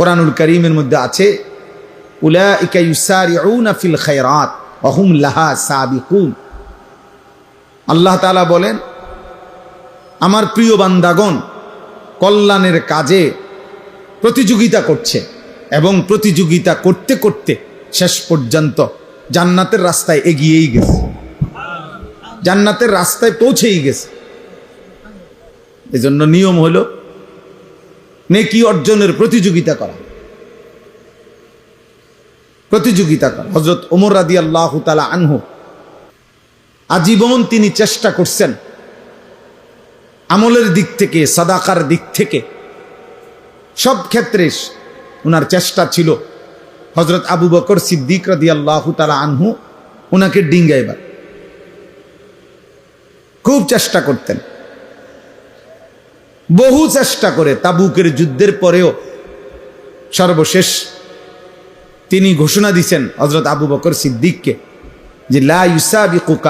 কোরআনুল কারীমের মধ্যে আছে উলাইকা ইউসারিউনা ফিল খায়রাত ওয়া হুম লাহা সাবিকুন। আল্লাহ তাআলা বলেন, আমার প্রিয় বান্দাগণ কল্যাণের কাজে প্রতিযোগিতা করছে এবং প্রতিযোগিতা করতে করতে শেষ পর্যন্ত জান্নাতের রাস্তায় এগিয়েই গেছে, জান্নাতের রাস্তায় পৌঁছেই গেছে। এজন্য নিয়ম হলো নেকি অর্জনের প্রতিযোগিতা করা, প্রতিযোগিতা করা। হযরত ওমর রাদিয়াল্লাহু তাআলা আনহু আজীবন তিনি চেষ্টা করছেন আমলের দিক থেকে, সাদাকার দিক থেকে, সব ক্ষেত্রে ওনার চেষ্টা ছিল হযরত আবু বকর সিদ্দিক রাদিয়াল্লাহু তাআলা আনহু ওনাকে ডিঙ্গাইবার। খুব চেষ্টা করতেন, বহু চেষ্টা করে তাবুকের যুদ্ধের পরেও সর্বশেষ তিনি ঘোষণা দিয়েছেন হযরত আবু বকর সিদ্দিককে যে লা ইউসাবিকুকা